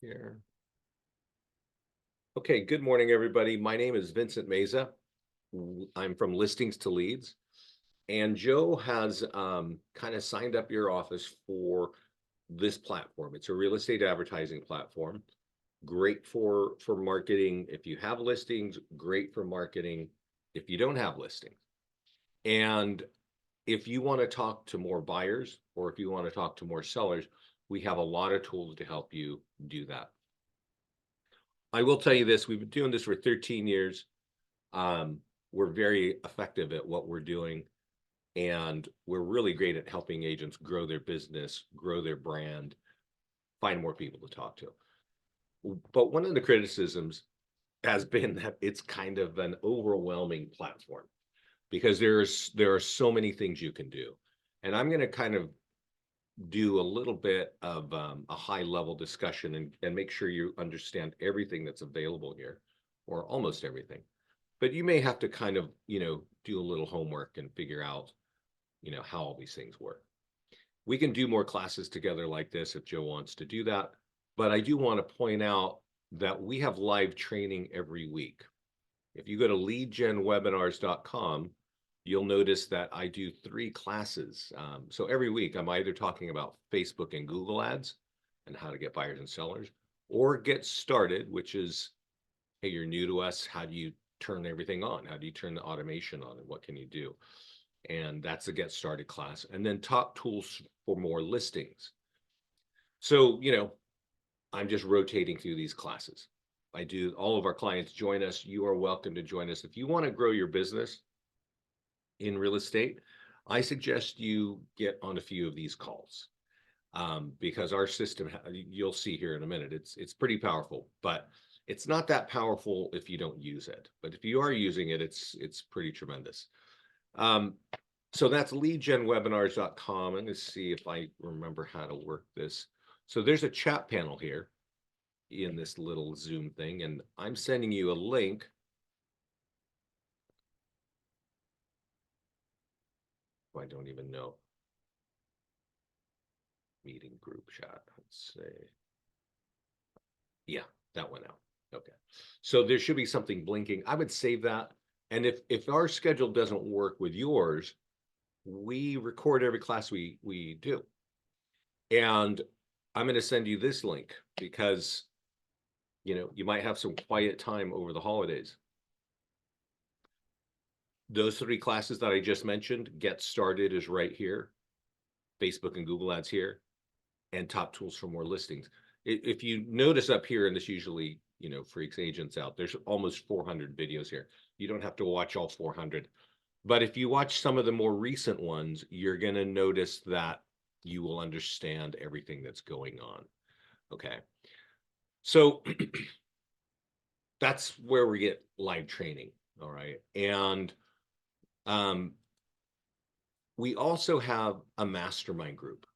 Here. Okay, good morning, everybody. My name is Vincent Meza. I'm from Listings to Leads, and Joe has kind of signed up your office for this platform. It's a real estate advertising platform, great for marketing. If you have listings, great for marketing. If you don't have listings, and if you want to talk to more buyers or if you want to talk to more sellers, we have a lot of tools to help you do that. I will tell you this, we've been doing this for 13 years. We're very effective at what we're doing, and we're really great at helping agents grow their business, grow their brand, find more people to talk to. But one of the criticisms has been that it's kind of an overwhelming platform because there are so many things you can do. And I'm going to kind of do a little bit of a high level discussion and make sure you understand everything that's available here, or almost everything. But you may have to kind of, do a little homework and figure out, how all these things work. We can do more classes together like this if Joe wants to do that. But I do want to point out that we have live training every week. If you go to leadgenwebinars.com, you'll notice that I do 3 classes. So every week I'm either talking about Facebook and Google ads and how to get buyers and sellers, or get started, which is, hey, you're new to us. How do you turn everything on? How do you turn the automation on, and what can you do? And that's a get started class. And then top tools for more listings. So, I'm just rotating through these classes. All of our clients join us. You are welcome to join us. If you want to grow your business in real estate, I suggest you get on a few of these calls, because our system, you'll see here in a minute, it's pretty powerful, but it's not that powerful if you don't use it. But if you are using it, it's pretty tremendous. So that's leadgenwebinars.com. I'm going to see if I remember how to work this. So there's a chat panel here in this little Zoom thing, and I'm sending you a link. I don't even know. Meeting group chat. Let's see. Yeah, that went out. Okay. So there should be something blinking. I would save that. And if our schedule doesn't work with yours, we record every class we do. And I'm going to send you this link because, you might have some quiet time over the holidays. Those 3 classes that I just mentioned, Get Started is right here. Facebook and Google ads here, and top tools for more listings. If you notice up here, and this usually, freaks agents out, there's almost 400 videos here. You don't have to watch all 400. But if you watch some of the more recent ones, you're going to notice that you will understand everything that's going on. Okay. So that's where we get live training. All right. And we also have a mastermind group.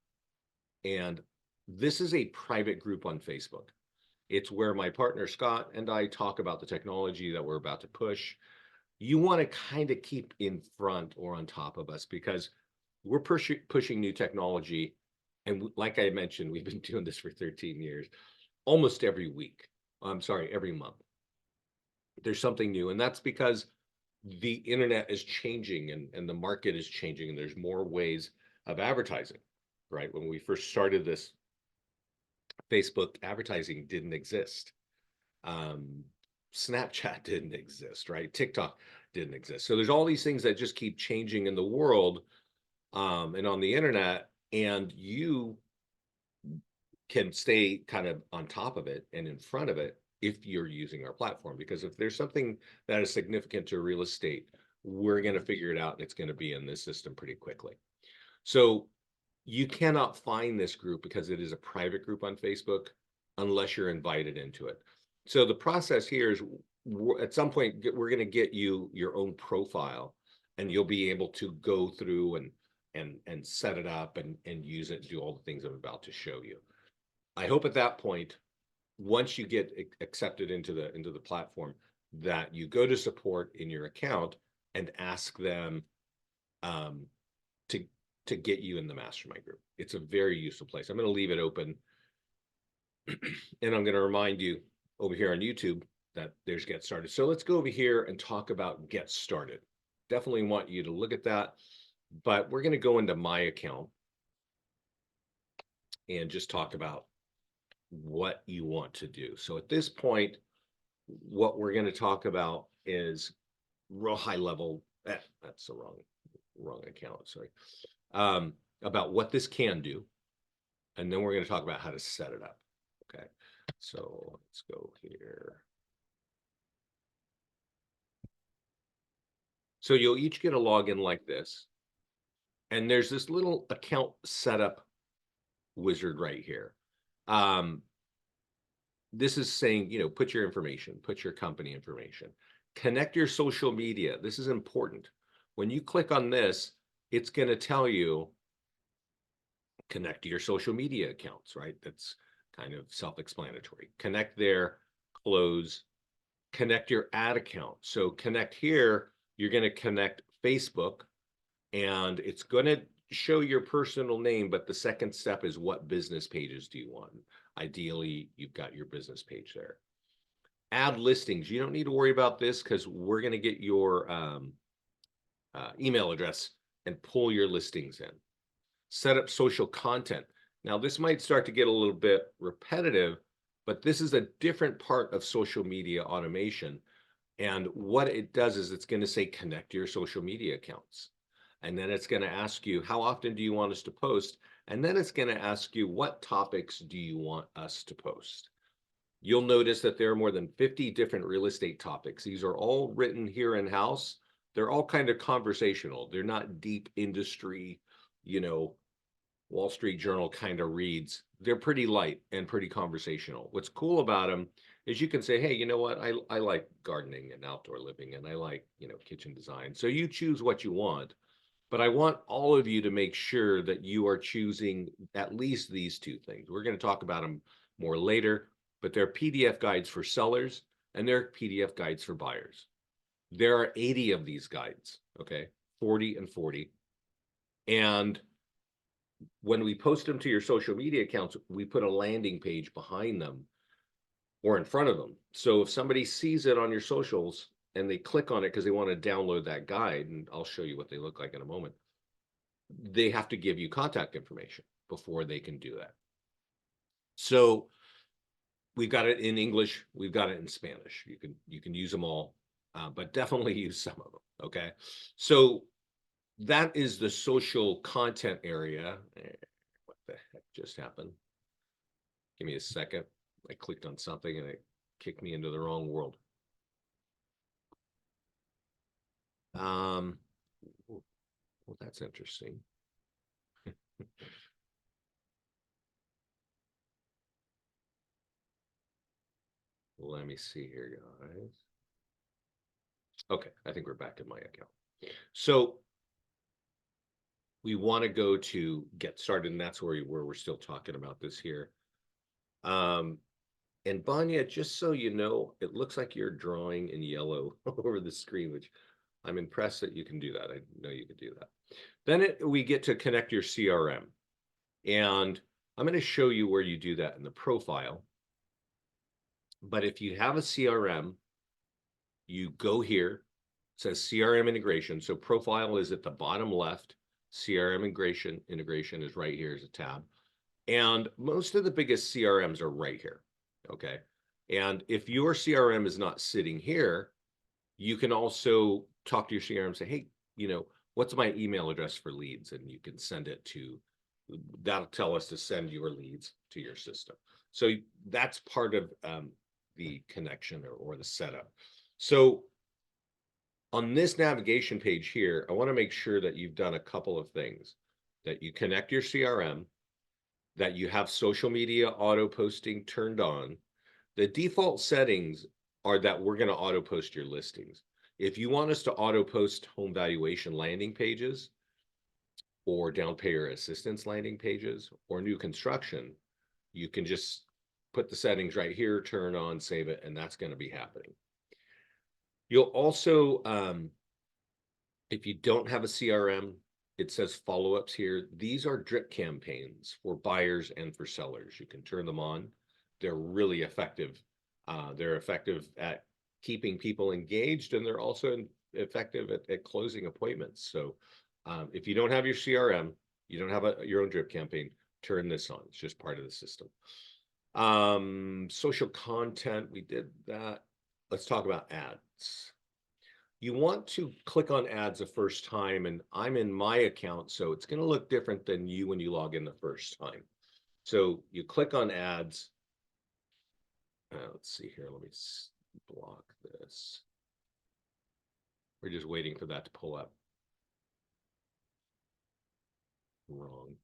And this is a private group on Facebook. It's where my partner Scott and I talk about the technology that we're about to push. You want to kind of keep in front or on top of us because we're pushing new technology. And like I mentioned, we've been doing this for 13 years, almost every week. I'm sorry, every month. There's something new. And that's because the internet is changing and the market is changing, and there's more ways of advertising, right? When we first started this, Facebook advertising didn't exist. Snapchat didn't exist, right? TikTok didn't exist. So there's all these things that just keep changing in the world, and on the internet, and you can stay kind of on top of it and in front of it if you're using our platform. Because if there's something that is significant to real estate, we're going to figure it out, and it's going to be in this system pretty quickly. So you cannot find this group because it is a private group on Facebook unless you're invited into it. So the process here is, at some point, we're going to get you your own profile, and you'll be able to go through and set it up and use it and do all the things I'm about to show you. I hope at that point, once you get accepted into the platform, that you go to support in your account and ask them to get you in the mastermind group. It's a very useful place. I'm going to leave it open And I'm going to remind you over here on YouTube that there's Get Started. So let's go over here and talk about Get Started. Definitely want you to look at that, but we're going to go into my account and just talk about what you want to do. So at this point, what we're going to talk about is real high level. That's the wrong account. Sorry. About what this can do, and then we're going to talk about how to set it up. Okay. So let's go here. So you'll each get a login like this, and there's this little account setup wizard right here. This is saying, put your information, put your company information, connect your social media. This is important. When you click on this, it's going to tell you connect to your social media accounts, right? That's kind of self-explanatory. Connect there, close, connect your ad account. So connect here, you're going to connect Facebook, and it's going to show your personal name, but the second step is what business pages do you want? Ideally, you've got your business page there. Add listings. You don't need to worry about this because we're going to get your email address and pull your listings in. Set up social content. Now, this might start to get a little bit repetitive, but this is a different part of social media automation. And what it does is it's going to say connect to your social media accounts. And then it's going to ask you, how often do you want us to post? And then it's going to ask you, what topics do you want us to post? You'll notice that there are more than 50 different real estate topics. These are all written here in-house. They're all kind of conversational. They're not deep industry, Wall Street Journal kind of reads. They're pretty light and pretty conversational. What's cool about them is you can say, hey, you know what? I like gardening and outdoor living, and I like, kitchen design. So you choose what you want. But I want all of you to make sure that you are choosing at least these two things. We're going to talk about them more later, but they're PDF guides for sellers and they're PDF guides for buyers. There are 80 of these guides, okay? 40 and 40. And when we post them to your social media accounts, we put a landing page behind them or in front of them. So if somebody sees it on your socials and they click on it because they want to download that guide, and I'll show you what they look like in a moment, they have to give you contact information before they can do that. So we've got it in English, we've got it in Spanish. You can use them all, but definitely use some of them. Okay, so that is the social content area. What the heck just happened? Give me a second. I clicked on something and it kicked me into the wrong world. Well, that's interesting. Let me see here, guys. Okay, I think we're back in my account. So we want to go to get started, and that's where we're still talking about this here. And Banya, just so you know, it looks like you're drawing in yellow over the screen, which I'm impressed that you can do that. I know you can do that. Then we get to connect your CRM. And I'm going to show you where you do that in the profile. But if you have a CRM, you go here, it says CRM integration. So profile is at the bottom left. CRM integration is right here as a tab. And most of the biggest CRMs are right here. Okay. And if your CRM is not sitting here, you can also talk to your CRM and say, hey, what's my email address for leads? And you can send it to, that'll tell us to send your leads to your system. So that's part of the connection or the setup. So on this navigation page here, I want to make sure that you've done a couple of things, that you connect your CRM, that you have social media auto posting turned on. The default settings are that we're going to auto post your listings. If you want us to auto post home valuation landing pages or down payer assistance landing pages or new construction, you can just put the settings right here, turn on, save it, and that's going to be happening. You'll also, if you don't have a CRM, it says follow-ups here. These are drip campaigns for buyers and for sellers. You can turn them on. they're really effective. They're effective at keeping people engaged, and they're also effective at closing appointments. So if you don't have your CRM, you don't have your own drip campaign, turn this on. It's just part of the system. Social content, we did that. Let's talk about ads. You want to click on ads the first time, and I'm in my account, so it's going to look different than you when you log in the first time. So you click on ads. Let's see here. Let me block this. We're just waiting for that to pull up. Wrong.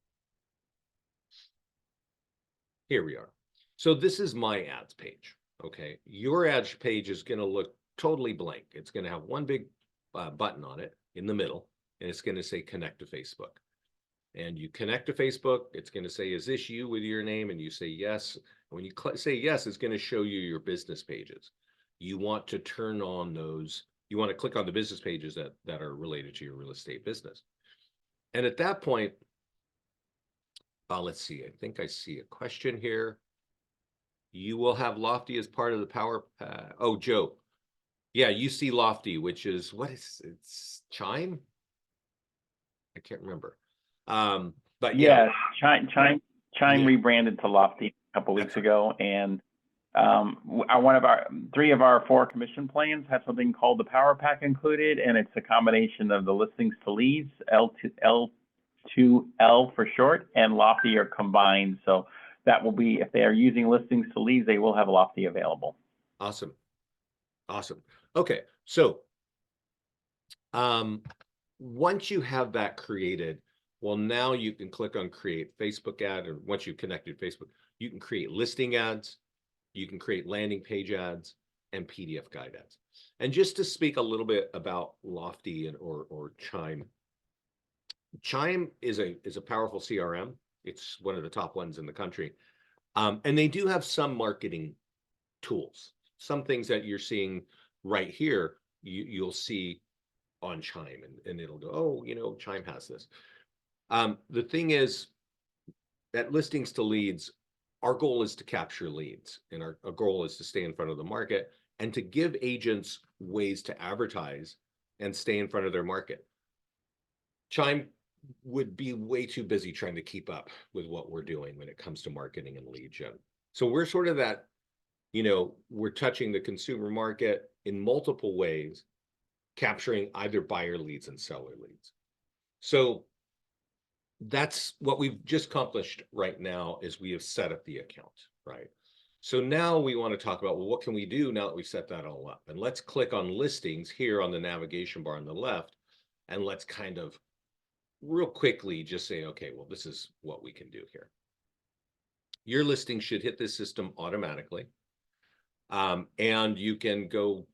Here we are. So this is my ads page. Okay. Your ads page is going to look totally blank. It's going to have one big button on it in the middle, and it's going to say connect to Facebook. And you connect to Facebook, it's going to say, is this you with your name? And you say yes. And when you say yes, it's going to show you your business pages. You want to turn on those. You want to click on the business pages that are related to your real estate business. And at that point, let's see, I think I see a question here. You will have Lofty as part of the power. Oh, Joe. Yeah, you see Lofty, which is, it's Chime? I can't remember. But yeah. Chime rebranded to Lofty a couple weeks ago, and three of our 4 commission plans have something called the Power Pack included, and it's a combination of the listings to leads, L2L for short, and Lofty are combined. So that will be, if they are using listings to leads, they will have Lofty available. Awesome. Okay, so once you have that created, well, now you can click on create Facebook ad, or once you've connected Facebook, you can create listing ads, you can create landing page ads, and PDF guide ads. And just to speak a little bit about Lofty or Chime. Chime is a powerful CRM. It's one of the top ones in the country. And they do have some marketing tools. Some things that you're seeing right here, you'll see on Chime, and it'll go, oh, Chime has this. The thing is, at listings to leads, our goal is to capture leads, and our goal is to stay in front of the market and to give agents ways to advertise and stay in front of their market. Chime would be way too busy trying to keep up with what we're doing when it comes to marketing and lead gen. So we're sort of that, we're touching the consumer market in multiple ways, capturing either buyer leads and seller leads. So that's what we've just accomplished right now, is we have set up the account, right? So now we want to talk about, well, what can we do now that we set that all up? And let's click on listings here on the navigation bar on the left, and let's kind of real quickly just say, okay, well, this is what we can do here. Your listing should hit this system automatically. And you can go,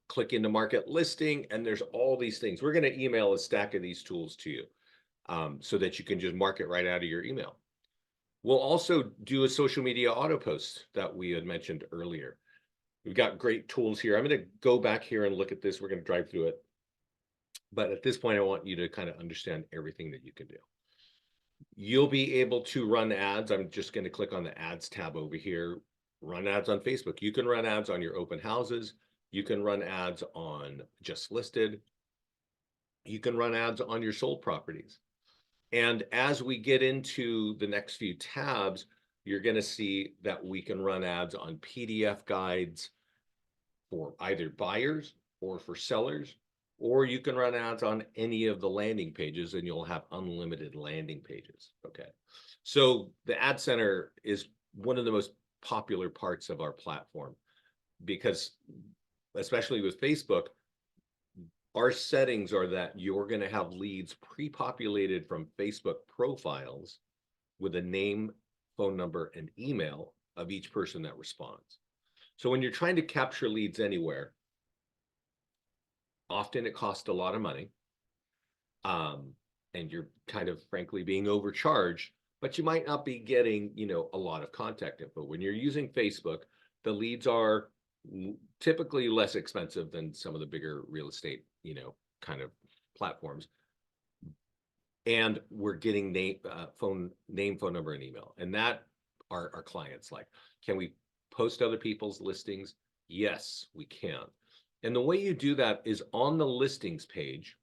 click into market listing, and there's all these things. We're going to email a stack of these tools to you so that you can just mark it right out of your email. We'll also do a social media auto post that we had mentioned earlier. We've got great tools here. I'm going to go back here and look at this. We're going to drive through it. But at this point, I want you to kind of understand everything that you can do. You'll be able to run ads. I'm just going to click on the ads tab over here. Run ads on Facebook. You can run ads on your open houses. You can run ads on just listed. You can run ads on your sold properties. And as we get into the next few tabs, you're going to see that we can run ads on PDF guides for either buyers or for sellers, or you can run ads on any of the landing pages, and you'll have unlimited landing pages. Okay. So the Ad Center is one of the most popular parts of our platform, because especially with Facebook, our settings are that you're going to have leads pre-populated from Facebook profiles with a name, phone number, and email of each person that responds. So when you're trying to capture leads anywhere, often it costs a lot of money, and you're kind of frankly being overcharged, but you might not be getting, a lot of contact info. When you're using Facebook, the leads are typically less expensive than some of the bigger real estate, kind of platforms. And we're getting name, phone number, and email, and that our clients like. Can we post other people's listings? Yes, we can. And the way you do that is on the listings page.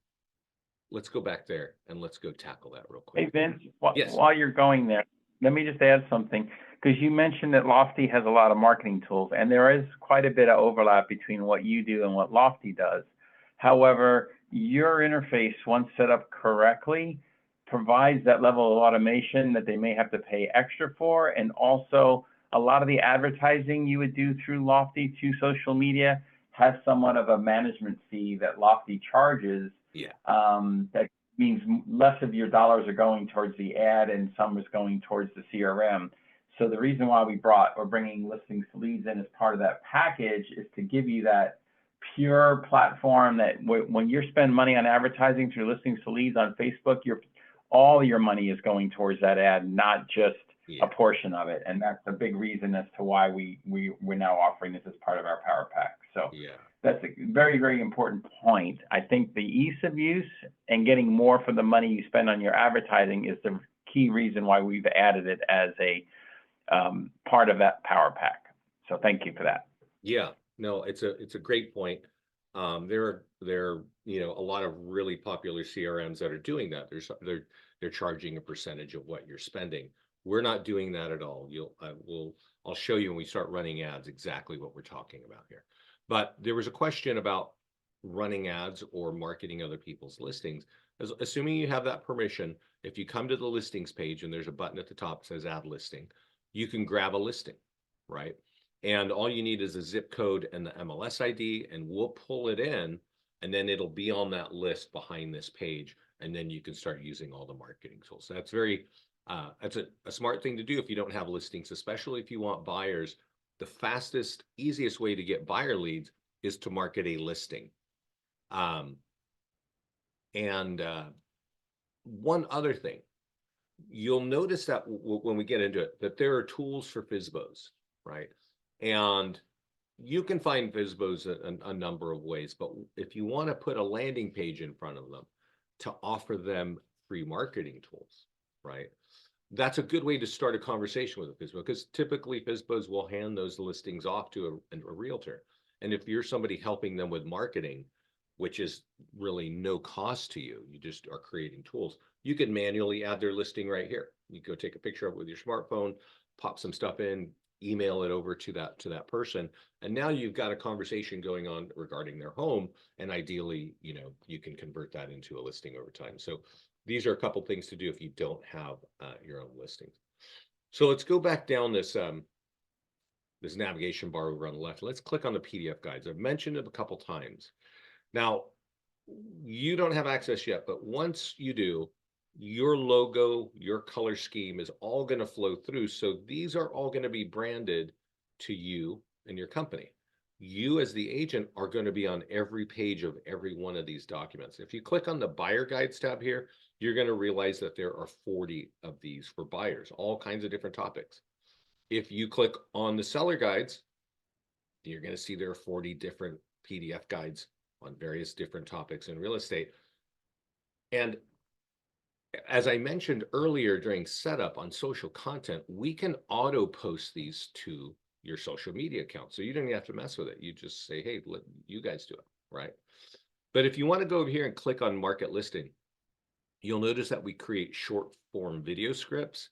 Let's go back there and let's go tackle that real Hey, quick. Vince, Yes. while you're going there, let me just add something, because you mentioned that Lofty has a lot of marketing tools, and there is quite a bit of overlap between what you do and what Lofty does. However, your interface, once set up correctly, provides that level of automation that they may have to pay extra for, and also a lot of the advertising you would do through Lofty to social media has somewhat of a management fee that Lofty charges. Yeah. That means less of your dollars are going towards the ad and some is going towards the CRM. So the reason why we're bringing listings to leads in as part of that package is to give you that pure platform that when you spend money on advertising through listings to leads on Facebook, all your money is going towards that ad, not just a portion of it. And that's a big reason as to why we're now offering this as part of our Power Pack. So that's a very, very important point. I think the ease of use and getting more for the money you spend on your advertising is the key reason why we've added it as a part of that Power Pack. So thank you for that. Yeah, no, it's a great point. There are a lot of really popular CRMs that are doing that. They're charging a percentage of what you're spending. We're not doing that at all. I'll show you when we start running ads exactly what we're talking about here. But there was a question about running ads or marketing other people's listings. Assuming you have that permission, if you come to the listings page and there's a button at the top that says add listing, you can grab a listing, right? And all you need is a zip code and the MLS ID, and we'll pull it in, and then it'll be on that list behind this page, and then you can start using all the marketing tools. So that's that's a smart thing to do if you don't have listings, especially if you want buyers. The fastest, easiest way to get buyer leads is to market a listing. One other thing, you'll notice that when we get into it, that there are tools for FSBOs, right? And you can find FSBOs a number of ways, but if you want to put a landing page in front of them to offer them free marketing tools, right? That's a good way to start a conversation with a FSBO, because typically FSBOs will hand those listings off to a realtor. And if you're somebody helping them with marketing, which is really no cost to you, you just are creating tools, you can manually add their listing right here. You go take a picture of it with your smartphone, pop some stuff in, email it over to that person, and now you've got a conversation going on regarding their home, and ideally, you can convert that into a listing over time. So these are a couple things to do if you don't have your own listings. So let's go back down this this navigation bar over on the left. Let's click on the PDF guides. I've mentioned it a couple times. Now, you don't have access yet, but once you do, your logo, your color scheme is all going to flow through. So these are all going to be branded to you and your company. You as the agent are going to be on every page of every one of these documents. If you click on the buyer guides tab here, you're going to realize that there are 40 of these for buyers, all kinds of different topics. If you click on the seller guides, you're going to see there are 40 different PDF guides on various different topics in real estate. And as I mentioned earlier during setup on social content, we can auto post these to your social media account. So you don't even have to mess with it. You just say, hey, let you guys do it, right? But if you want to go over here and click on market listing, you'll notice that we create short form video scripts.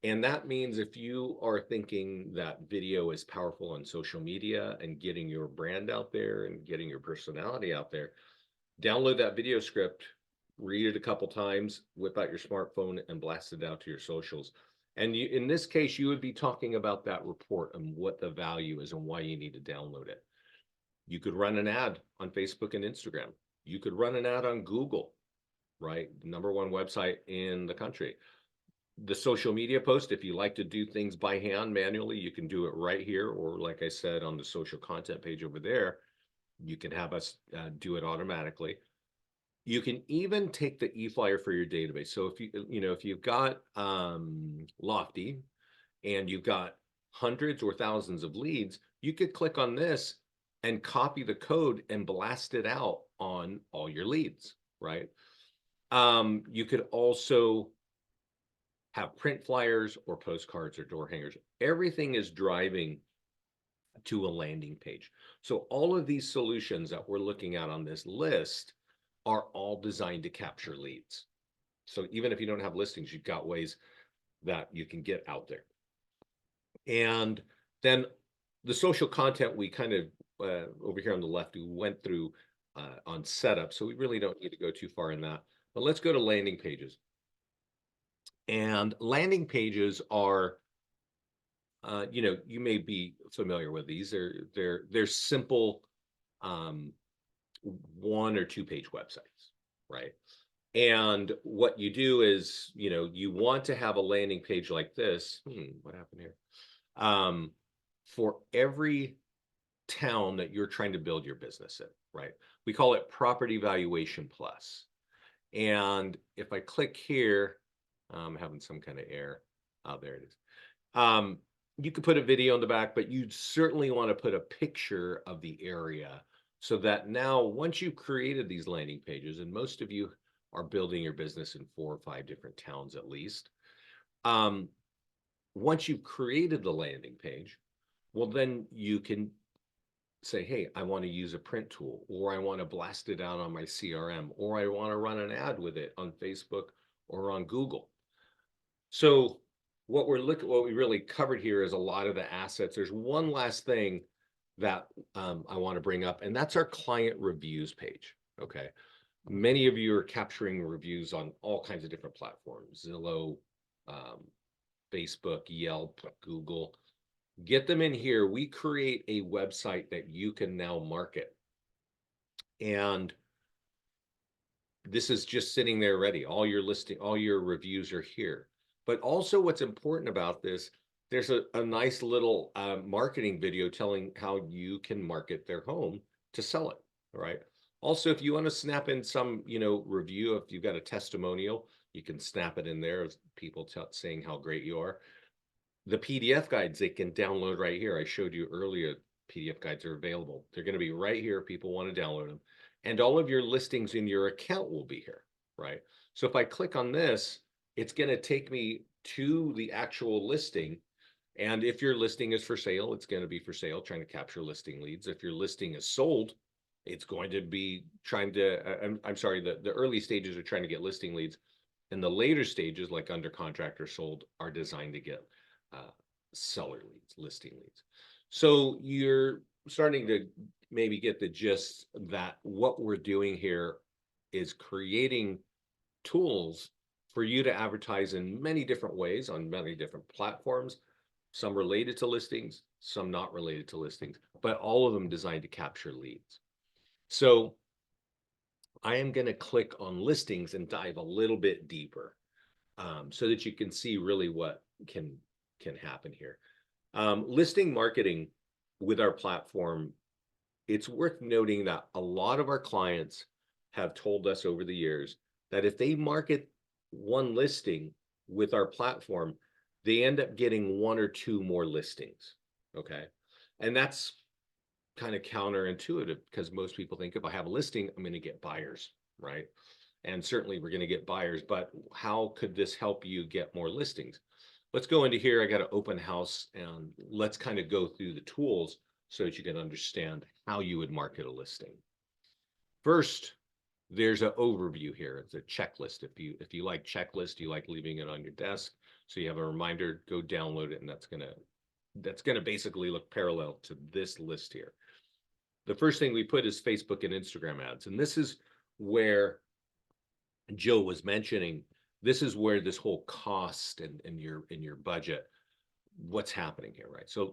And that means if you are thinking that video is powerful on social media and getting your brand out there and getting your personality out there, download that video script, read it a couple times, whip out your smartphone and blast it out to your socials. And in this case, you would be talking about that report and what the value is and why you need to download it. You could run an ad on Facebook and Instagram. You could run an ad on Google, right? The #1 website in the country. The social media post, if you like to do things by hand manually, you can do it right here. Or like I said, on the social content page over there, you can have us do it automatically. You can even take the e-flyer for your database. So if you've got Lofty and you've got hundreds or thousands of leads, you could click on this and copy the code and blast it out on all your leads, right? You could also have print flyers or postcards or door hangers. Everything is driving to a landing page. So all of these solutions that we're looking at on this list are all designed to capture leads. So even if you don't have listings, you've got ways that you can get out there. And then the social content we kind of over here on the left, we went through on setup. So we really don't need to go too far in that. But let's go to landing pages. And landing pages are, you know, you may be familiar with these. They're simple 1 or 2 page websites, right? And what you do is, you know, you want to have a landing page like this. What happened here? For every town that you're trying to build your business in, right? We call it Property Valuation Plus. And if I click here, I'm having some kind of error. Oh, there it is. You could put a video in the back, but you'd certainly want to put a picture of the area so that now once you've created these landing pages, and most of you are building your business in 4 or 5 different towns at least, once you've created the landing page, well, then you can say, hey, I want to use a print tool, or I want to blast it out on my CRM, or I want to run an ad with it on Facebook or on Google. So what we really covered here is a lot of the assets. There's one last thing that I want to bring up, and that's our client reviews page. Okay. Many of you are capturing reviews on all kinds of different platforms, Zillow, Facebook, Yelp, Google. Get them in here. We create a website that you can now market. And this is just sitting there ready. All your reviews are here. But also what's important about this, there's a nice little marketing video telling how you can market their home to sell it, all right? Also, if you want to snap in some, you know, review, if you've got a testimonial, you can snap it in there of people saying how great you are. The PDF guides they can download right here. I showed you earlier, PDF guides are available. They're going to be right here if people want to download them. And all of your listings in your account will be here, right? So if I click on this, it's going to take me to the actual listing. And if your listing is for sale, it's going to be for sale, trying to capture listing leads. If your listing is sold, it's going to be trying to, I'm sorry, the early stages are trying to get listing leads. And the later stages, like under contract or sold, are designed to get seller leads, listing leads. So you're starting to maybe get the gist that what we're doing here is creating tools for you to advertise in many different ways on many different platforms, some related to listings, some not related to listings, but all of them designed to capture leads. So I am going to click on listings and dive a little bit deeper so that you can see really what can happen here. Listing marketing with our platform, it's worth noting that a lot of our clients have told us over the years that if they market one listing with our platform, they end up getting 1 or 2 more listings. Okay. And that's kind of counterintuitive because most people think if I have a listing, I'm going to get buyers, right? And certainly we're going to get buyers, but how could this help you get more listings? Let's go into here. I got an open house and let's kind of go through the tools so that you can understand how you would market a listing. First, there's an overview here. It's a checklist. If you like checklist, you like leaving it on your desk, so you have a reminder, go download it, and that's gonna basically look parallel to this list here. The first thing we put is Facebook and Instagram ads, and this is where Joe was mentioning. This is where this whole cost and your budget, what's happening here, right? So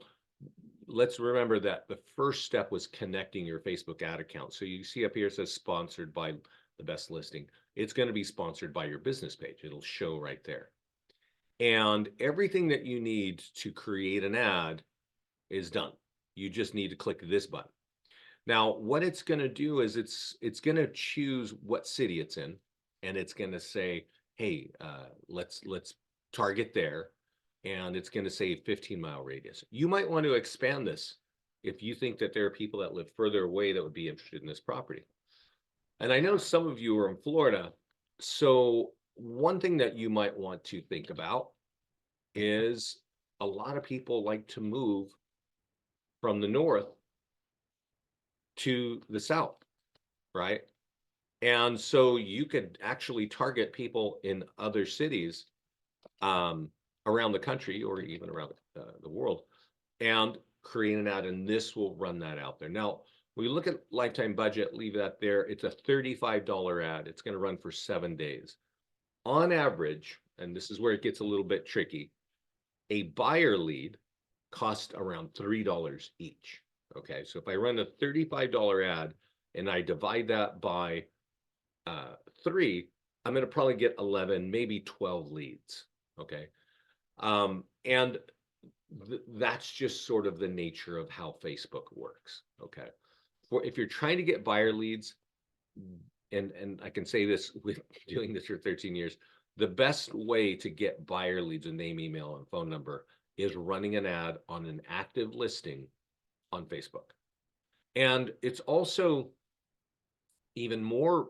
let's remember that the first step was connecting your Facebook ad account. So you see up here, it says sponsored by the best listing. It's going to be sponsored by your business page. It'll show right there. And everything that you need to create an ad is done. You just need to click this button. Now, what it's going to do is it's going to choose what city it's in, and it's going to say, hey, let's target there. And it's going to say 15-mile radius. You might want to expand this if you think that there are people that live further away that would be interested in this property. And I know some of you are in Florida. So one thing that you might want to think about is a lot of people like to move from the north to the south, right? And so you could actually target people in other cities around the country or even around the world and create an ad, and this will run that out there. Now, we look at lifetime budget, leave that there. It's a $35 ad. It's going to run for 7 days. On average, and this is where it gets a little bit tricky, a buyer lead costs around $3 each. Okay, so if I run a $35 ad and I divide that by 3, I'm going to probably get 11, maybe 12 leads. Okay, and that's just sort of the nature of how Facebook works. Okay, if you're trying to get buyer leads, and I can say this with doing this for 13 years, the best way to get buyer leads with name, email, and phone number is running an ad on an active listing on Facebook. And it's also even more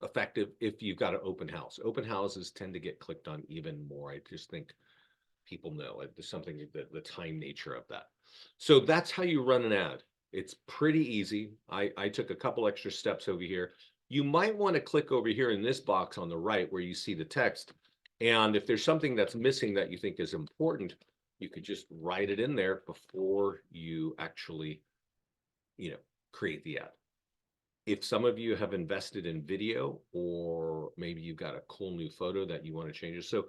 effective if you've got an open house. Open houses tend to get clicked on even more. I just think people know there's something, the time nature of that. So that's how you run an ad. It's pretty easy. I took a couple extra steps over here. You might want to click over here in this box on the right where you see the text. And if there's something that's missing that you think is important, you could just write it in there before you actually, create the ad. If some of you have invested in video, or maybe you've got a cool new photo that you want to change it. So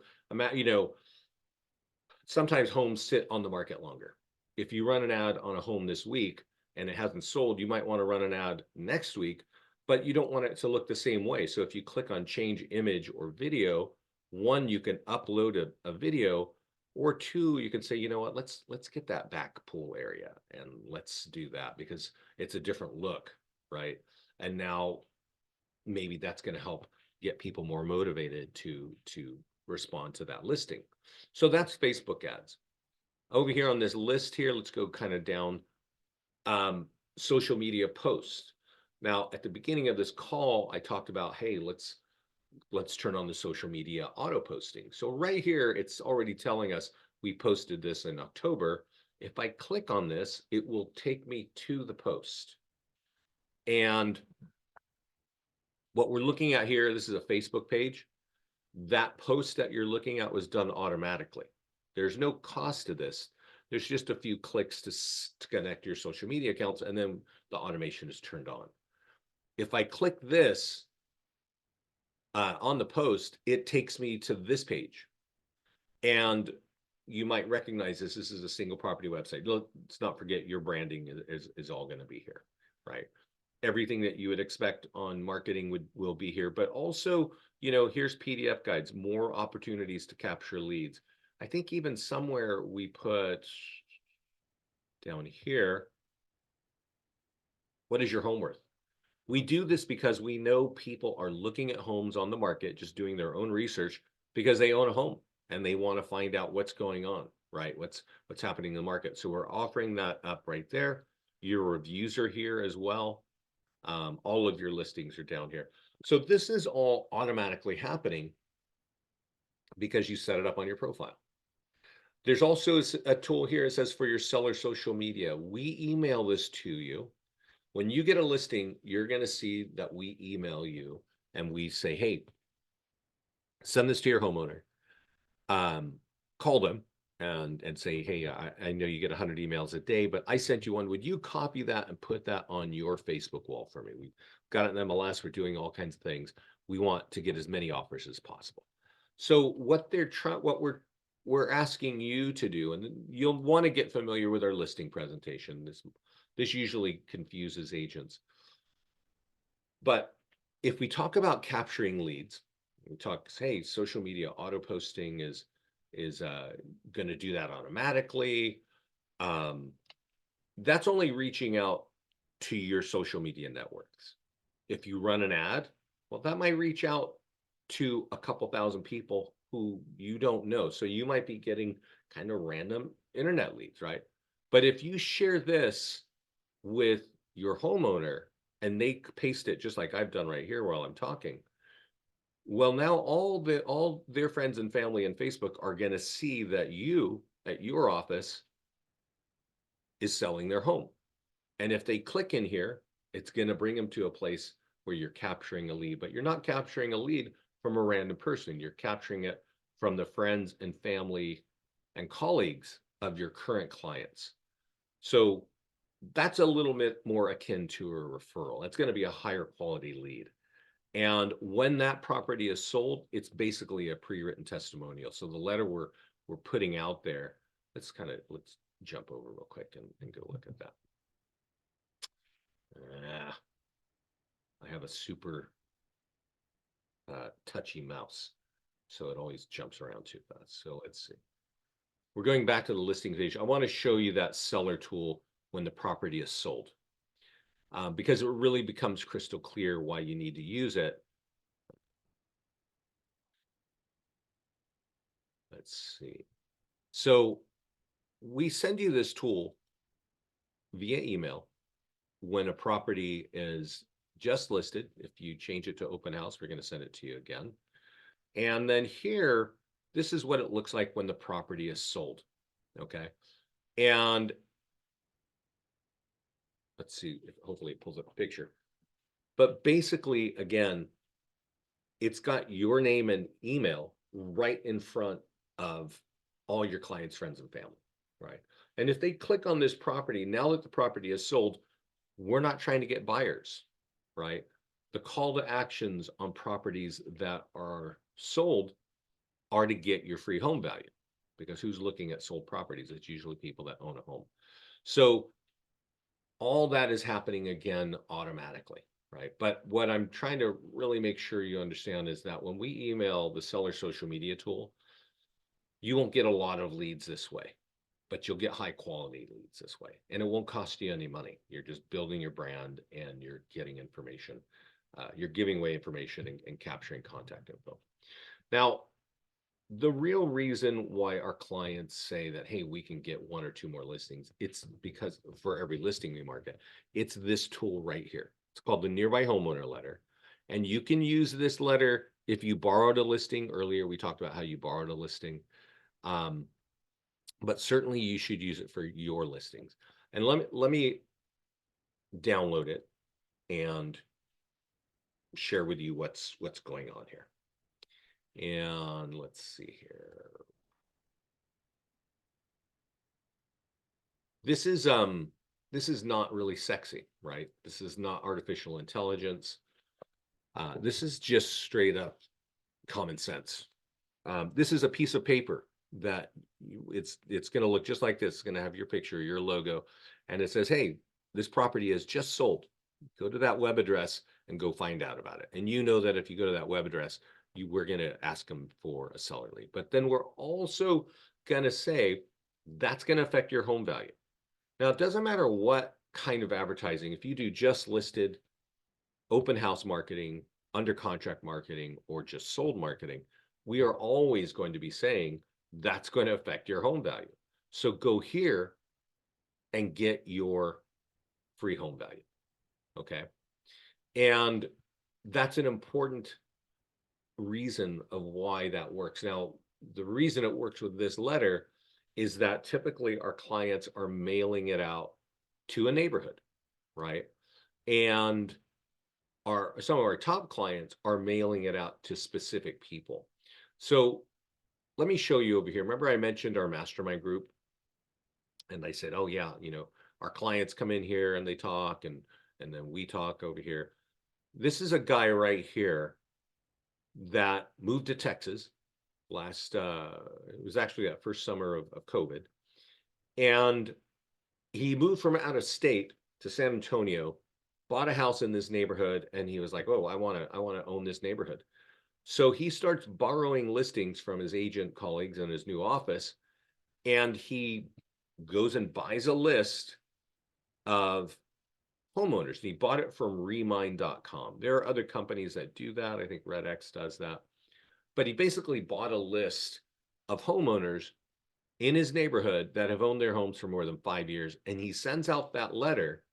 sometimes homes sit on the market longer. If you run an ad on a home this week and it hasn't sold, you might want to run an ad next week, but you don't want it to look the same way. So if you click on change image or video, one, you can upload a video, or two, you can say, you know what, let's get that back pool area and let's do that because it's a different look, right? And now maybe that's going to help get people more motivated to respond to that listing. So that's Facebook ads. Over here on this list here, let's go kind of down. Social media posts. Now, at the beginning of this call, I talked about, hey, let's turn on the social media auto posting. So right here, it's already telling us we posted this in October. If I click on this, it will take me to the post. And what we're looking at here, this is a Facebook page. That post that you're looking at was done automatically. There's no cost to this. There's just a few clicks to connect your social media accounts, and then the automation is turned on. If I click this on the post, it takes me to this page. And you might recognize this. This is a single property website. Let's not forget your branding is all going to be here, right? Everything that you would expect on marketing will be here, but also, here's PDF guides, more opportunities to capture leads. I think even somewhere we put down here, what is your home worth? We do this because we know people are looking at homes on the market, just doing their own research because they own a home and they want to find out what's going on, right? What's happening in the market. So we're offering that up right there. Your reviews are here as well. All of your listings are down here. So this is all automatically happening because you set it up on your profile. There's also a tool here. It says for your seller social media. We email this to you. When you get a listing, you're going to see that we email you and we say, hey, send this to your homeowner. Call them and say, hey, I know you get 100 emails a day, but I sent you one. Would you copy that and put that on your Facebook wall for me? We've got it in MLS. We're doing all kinds of things. We want to get as many offers as possible. So what we're asking you to do, and you'll want to get familiar with our listing presentation. This usually confuses agents. But if we talk about capturing leads, we talk, hey, social media auto posting is going to do that automatically. That's only reaching out to your social media networks. If you run an ad, well, that might reach out to a couple thousand people who you don't know. So you might be getting kind of random internet leads, right? But if you share this with your homeowner and they paste it just like I've done right here while I'm talking, Well, now all their friends and family and Facebook are going to see that you at your office is selling their home. And if they click in here, it's going to bring them to a place where you're capturing a lead, but you're not capturing a lead from a random person. You're capturing it from the friends and family and colleagues of your current clients. So that's a little bit more akin to a referral. It's going to be a higher quality lead. And when that property is sold, it's basically a pre-written testimonial. So the letter we're putting out there, let's jump over real quick and go look at that. I have a super touchy mouse, so it always jumps around too fast. So let's see. We're going back to the listing page. I want to show you that seller tool when the property is sold, because it really becomes crystal clear why you need to use it. Let's see. So we send you this tool via email when a property is just listed. If you change it to open house, we're going to send it to you again. And then here, this is what it looks like when the property is sold. Okay. And let's see, hopefully it pulls up a picture. But basically, again, it's got your name and email right in front of all your clients, friends, and family, right? And if they click on this property, now that the property is sold, we're not trying to get buyers, right? The call to actions on properties that are sold are to get your free home value, because who's looking at sold properties? It's usually people that own a home. So all that is happening again automatically, right? But what I'm trying to really make sure you understand is that when we email the seller social media tool, you won't get a lot of leads this way, but you'll get high quality leads this way. And it won't cost you any money. You're just building your brand and you're getting information. You're giving away information and capturing contact info. Now, the real reason why our clients say that, hey, we can get 1 or 2 more listings, it's because for every listing we market, it's this tool right here. It's called the Nearby Homeowner Letter. And you can use this letter if you borrowed a listing. Earlier, we talked about how you borrowed a listing. But certainly you should use it for your listings. And let me download it and share with you what's going on here. And let's see here. This is not really sexy, right? This is not artificial intelligence. This is just straight up common sense. This is a piece of paper that it's going to look just like this. It's going to have your picture, your logo, and it says, hey, this property is just sold. Go to that web address and go find out about it. And you know that if you go to that web address, we're going to ask them for a seller lead. But then we're also going to say that's going to affect your home value. Now, it doesn't matter what kind of advertising. If you do just listed, open house marketing, under contract marketing, or just sold marketing, we are always going to be saying that's going to affect your home value. So go here and get your free home value. Okay. And that's an important reason of why that works. Now, the reason it works with this letter is that typically our clients are mailing it out to a neighborhood, right? And some of our top clients are mailing it out to specific people. So let me show you over here. Remember I mentioned our mastermind group? And I said, oh yeah, our clients come in here and they talk and then we talk over here. This is a guy right here that moved to Texas it was actually that first summer of COVID. And he moved from out of state to San Antonio, bought a house in this neighborhood, and he was like, oh, I want to own this neighborhood. So he starts borrowing listings from his agent colleagues in his new office, and he goes and buys a list of homeowners. He bought it from Remind.com. There are other companies that do that. I think RedX does that. But he basically bought a list of homeowners in his neighborhood that have owned their homes for more than 5 years. And he sends out that letter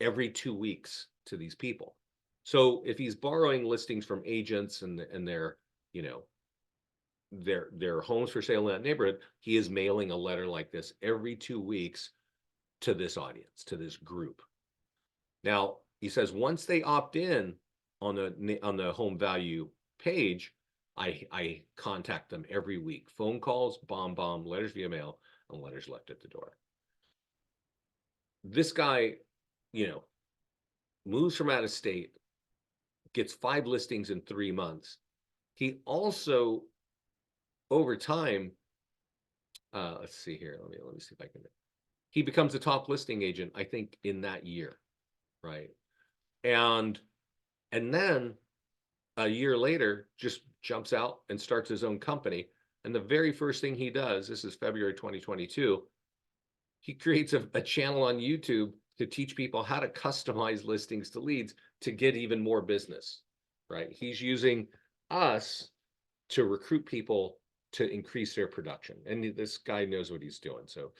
every 2 weeks to these people. So if he's borrowing listings from agents and their, you know, their homes for sale in that neighborhood, he is mailing a letter like this every 2 weeks to this audience, to this group. Now, he says once they opt in on the home value page, I contact them every week. Phone calls, bomb, letters via mail, and letters left at the door. This guy, you know, moves from out of state, gets 5 listings in 3 months. He also, over time, let's see here. Let me see if I can. He becomes a top listing agent, I think, in that year, right? And then a year later, just jumps out and starts his own company. And the very first thing he does, this is February 2022, he creates a channel on YouTube to teach people how to customize listings to leads to get even more business, right? He's using us to recruit people to increase their production. And this guy knows what he's doing. So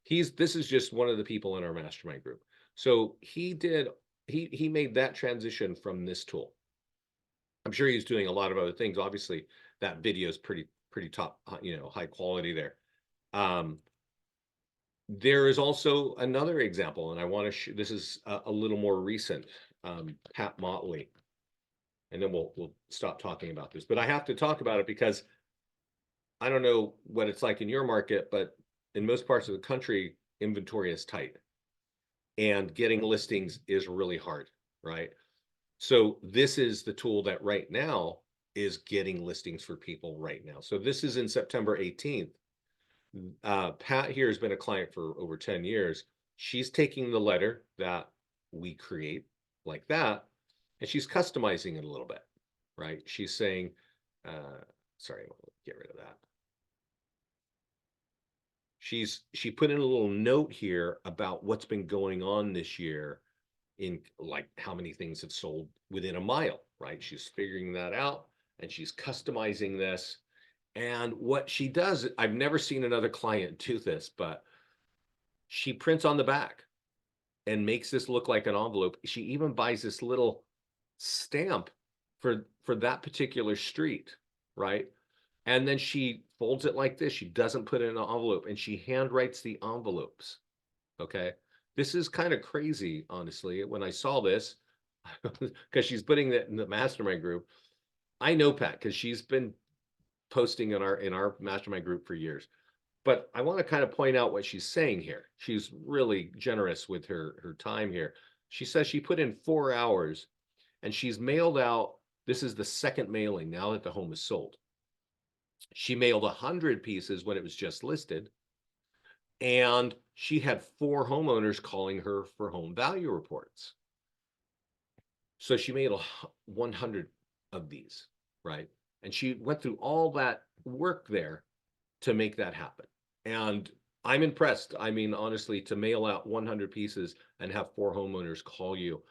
this is just one of the people in our mastermind group. So he made that transition from this tool. I'm sure he's doing a lot of other things. Obviously, that video is pretty top, you know, high quality there. There is also another example, and I want to this is a little more recent, Pat Motley. And then we'll stop talking about this. But I have to talk about it because I don't know what it's like in your market, but in most parts of the country, inventory is tight. And getting listings is really hard, right? So this is the tool that right now is getting listings for people right now. So this is in September 18th. Pat here has been a client for over 10 years. She's taking the letter that we create like that, and she's customizing it a little bit, right? She's saying, sorry, I'll get rid of that. She put in a little note here about what's been going on this year in like how many things have sold within a mile, right? She's figuring that out and she's customizing this. And what she does, I've never seen another client do this, but she prints on the back and makes this look like an envelope. She even buys this little stamp for that particular street, right? And then she folds it like this. She doesn't put it in an envelope and she handwrites the envelopes. Okay. This is kind of crazy, honestly. When I saw this, because she's putting it in the mastermind group, I know Pat because she's been posting in our mastermind group for years. But I want to kind of point out what she's saying here. She's really generous with her time here. She says she put in 4 hours and she's mailed out. This is the second mailing now that the home is sold. She mailed 100 pieces when it was just listed. And she had 4 homeowners calling her for home value reports. So she made 100 of these, right? And she went through all that work there to make that happen. And I'm impressed. I mean, honestly, to mail out 100 pieces and have 4 homeowners call you.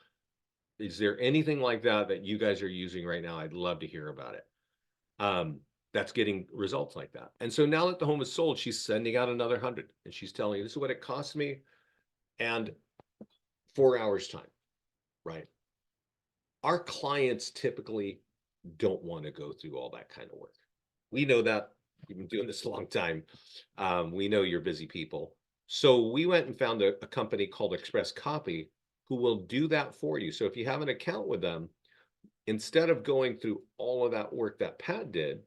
Is there anything like that you guys are using right now? I'd love to hear about it. That's getting results like that. And so now that the home is sold, she's sending out another 100 and she's telling you, this is what it cost me and 4 hours time, right? Our clients typically don't want to go through all that kind of work. We know that. You've been doing this a long time. We know you're busy people. So we went and found a company called Express Copy who will do that for you. So if you have an account with them, instead of going through all of that work that Pat did,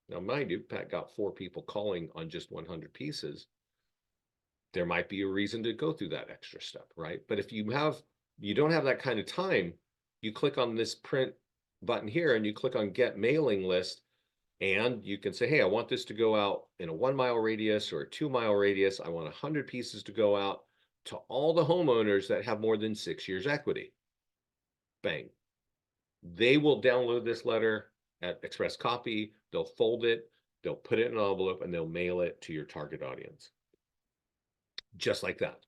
now mind you, Pat got 4 people calling on just 100 pieces. There might be a reason to go through that extra step, right? But if you don't have that kind of time, you click on this print button here and you click on get mailing list. And you can say, hey, I want this to go out in a 1 mile radius or a 2 mile radius. I want 100 pieces to go out to all the homeowners that have more than 6 years equity. Bang. They will download this letter at Express Copy. They'll fold it. They'll put it in an envelope and they'll mail it to your target audience. Just like that.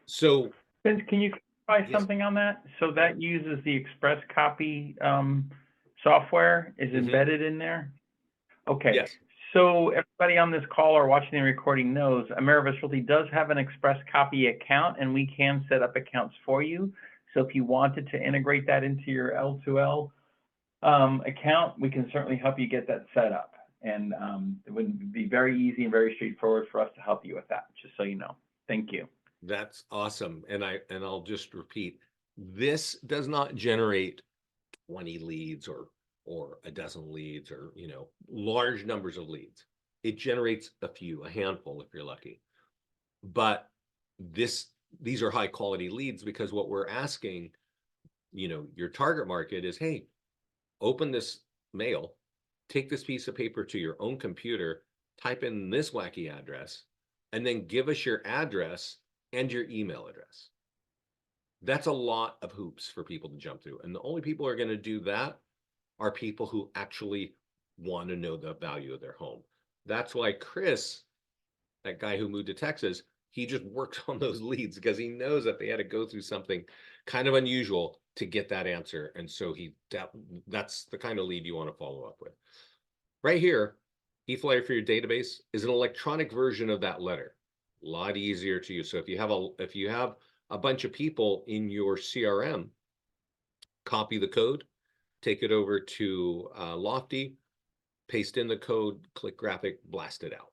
So, Vince, can you clarify yes. something on that? So that uses the Express Copy software is embedded in there? Okay. Yes. So everybody on this call or watching the recording knows Amerivest Realty does have an Express Copy account and we can set up accounts for you. So if you wanted to integrate that into your L2L account, we can certainly help you get that set up. And it would be very easy and very straightforward for us to help you with that, just so you know. Thank you. That's awesome. And I'll just repeat, this does not generate 20 leads or a dozen leads or, you know, large numbers of leads. It generates a handful if you're lucky. But these are high quality leads because what we're asking, you know, your target market is, hey, open this mail, take this piece of paper to your own computer, type in this wacky address, and then give us your address and your email address. That's a lot of hoops for people to jump through. And the only people who are going to do that are people who actually want to know the value of their home. That's why Chris, that guy who moved to Texas, he just works on those leads because he knows that they had to go through something kind of unusual to get that answer. And so that's the kind of lead you want to follow up with. Right here, e-flyer for your database is an electronic version of that letter. A lot easier to use. So if you have a bunch of people in your CRM, copy the code, take it over to Lofty, paste in the code, click graphic, blast it out.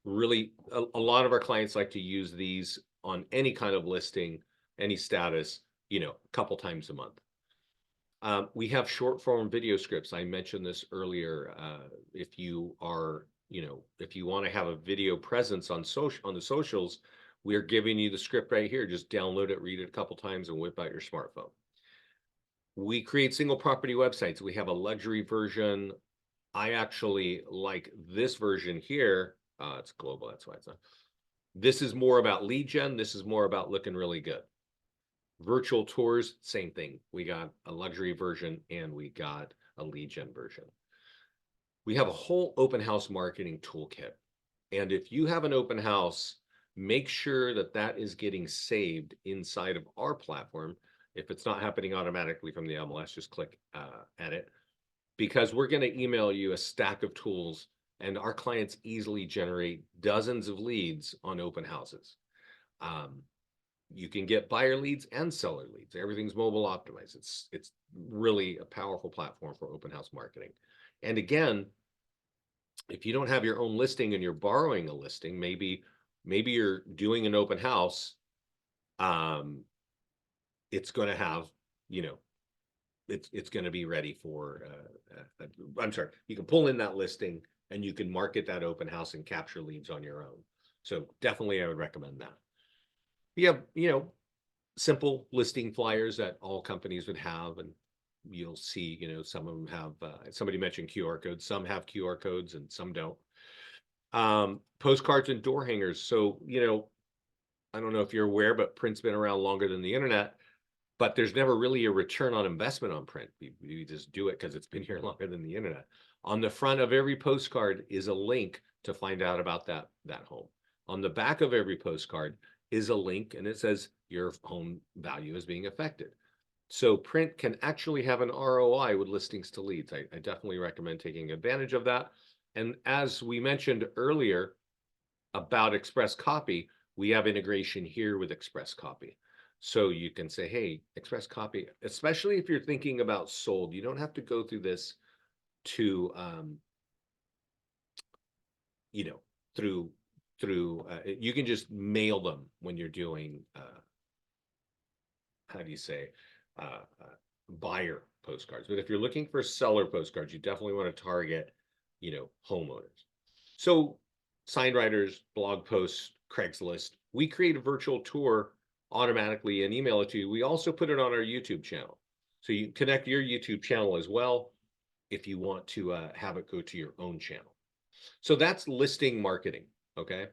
Really, a lot of our clients like to use these on any kind of listing, any status, you know, a couple times a month. We have short form video scripts. I mentioned this earlier. If you are, you know, if you want to have a video presence on the socials, we're giving you the script right here. Just download it, read it a couple times, and whip out your smartphone. We create single property websites. We have a luxury version. I actually like this version here. It's global, that's why it's not. This is more about lead gen. This is more about looking really good. Virtual tours, same thing. We got a luxury version and we got a lead gen version. We have a whole open house marketing toolkit. And if you have an open house, make sure that that is getting saved inside of our platform. If it's not happening automatically from the MLS, just click edit, because we're going to email you a stack of tools, and our clients easily generate dozens of leads on open houses. You can get buyer leads and seller leads. Everything's mobile optimized. It's really a powerful platform for open house marketing. And again, if you don't have your own listing and you're borrowing a listing, maybe you're doing an open house, it's going to have, you know, it's going to be ready for, I'm sorry, you can pull in that listing and you can market that open house and capture leads on your own. So definitely I would recommend that. We have, you know, simple listing flyers that all companies would have, and you'll see, you know, some of them have, somebody mentioned QR codes, some have QR codes and some don't. Postcards and door hangers. So, you know, I don't know if you're aware, but print's been around longer than the internet, but there's never really a return on investment on print. You just do it because it's been here longer than the internet. On the front of every postcard is a link to find out about that home. On the back of every postcard is a link, and it says your home value is being affected. So print can actually have an ROI with listings to leads. I definitely recommend taking advantage of that. And as we mentioned earlier about Express Copy, we have integration here with Express Copy. So you can say, hey, Express Copy, especially if you're thinking about sold, you don't have to go through this to, you know, through you can just mail them when you're doing, how do you say, buyer postcards. But if you're looking for seller postcards, you definitely want to target, you know, homeowners. So sign writers, blog posts, Craigslist, we create a virtual tour automatically and email it to you. We also put it on our YouTube channel. So you connect your YouTube channel as well if you want to have it go to your own channel. So that's listing marketing, okay?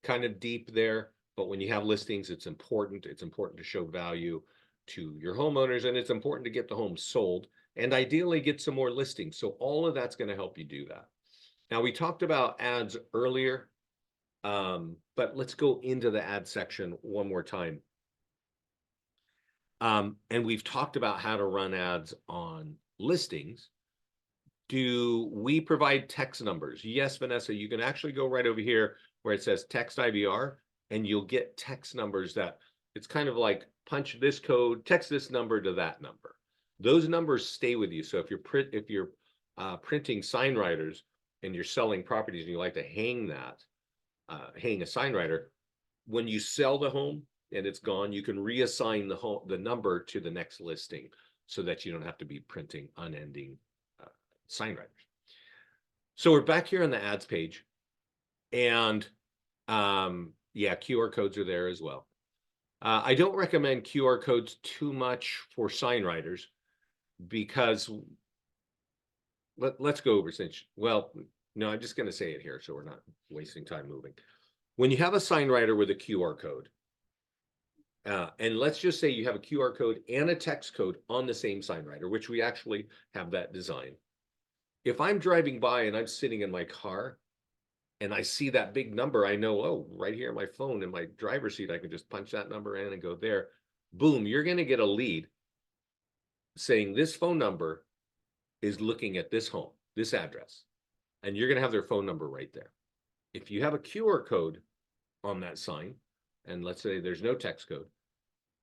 Kind of deep there, but when you have listings, it's important. It's important to show value to your homeowners, and it's important to get the home sold and ideally get some more listings. So all of that's going to help you do that. Now, we talked about ads earlier, but let's go into the ad section one more time. And we've talked about how to run ads on listings. Do we provide text numbers? Yes, Vanessa, you can actually go right over here where it says text IVR, and you'll get text numbers that It's kind of like punch this code, text this number to that number. Those numbers stay with you. So if you're printing sign writers and you're selling properties and you like to hang that, hang a sign writer, when you sell the home and it's gone, you can reassign the number to the next listing so that you don't have to be printing unending sign writers. So we're back here on the ads page, and yeah, QR codes are there as well. I don't recommend QR codes too much for sign writers because let's go over well, no, I'm just going to say it here so we're not wasting time moving. When you have a sign writer with a QR code, and let's just say you have a QR code and a text code on the same sign writer, which we actually have that design. If I'm driving by and I'm sitting in my car and I see that big number, I know, oh, right here on my phone in my driver's seat, I can just punch that number in and go there. Boom, you're going to get a lead saying this phone number is looking at this home, this address, and you're going to have their phone number right there. If you have a QR code on that sign, and let's say there's no text code,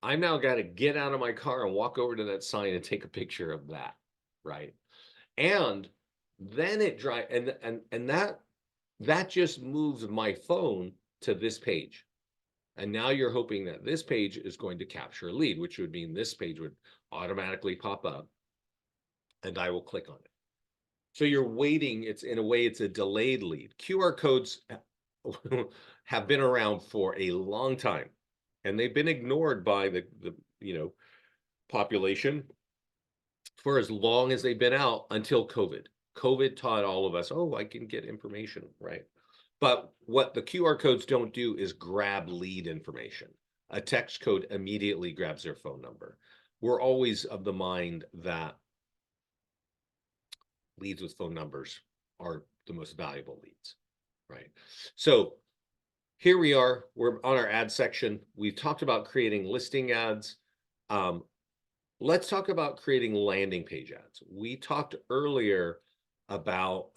I'm now got to get out of my car and walk over to that sign and take a picture of that, right? And then it and that just moves my phone to this page. And now you're hoping that this page is going to capture a lead, which would mean this page would automatically pop up and I will click on it. So you're waiting, it's in a way, it's a delayed lead. QR codes have been around for a long time and they've been ignored by the population for as long as they've been out until COVID. COVID taught all of us, oh, I can get information, right? But what the QR codes don't do is grab lead information. A text code immediately grabs their phone number. We're always of the mind that leads with phone numbers are the most valuable leads, right? So here we are, we're on our ad section. We've talked about creating listing ads. Let's talk about creating landing page ads. We talked earlier about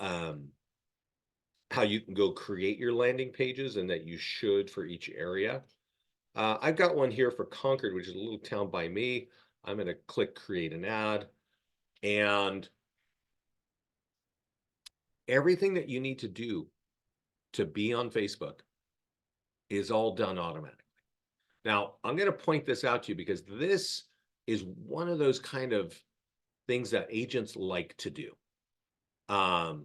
how you can go create your landing pages and that you should for each area. I've got one here for Concord, which is a little town by me. I'm going to click create an ad, and everything that you need to do to be on Facebook is all done automatically. Now, I'm going to point this out to you because this is one of those kind of things that agents like to do. Okay.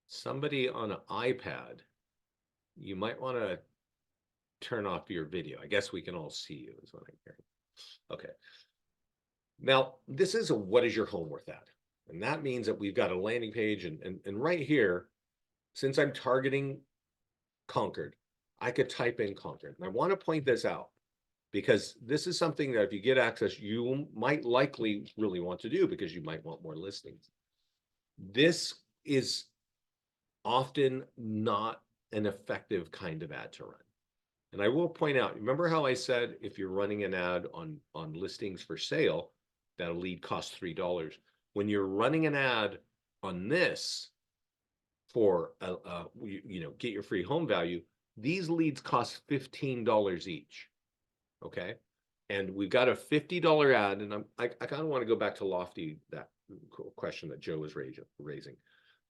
Somebody on an iPad, you might want to turn off your video. I guess we can all see you is what I'm hearing. Okay. Now, this is a what is your home worth at? And that means that we've got a landing page and right here, since I'm targeting Concord, I could type in Concord. And I want to point this out because this is something that if you get access, you might likely really want to do because you might want more listings. This is often not an effective kind of ad to run. And I will point out, remember how I said if you're running an ad on listings for sale, that a lead costs $3. When you're running an ad on this for get your free home value, these leads cost $15 each. Okay. And we've got a $50 ad, and I kind of want to go back to Lofty, that question that Joe was raising.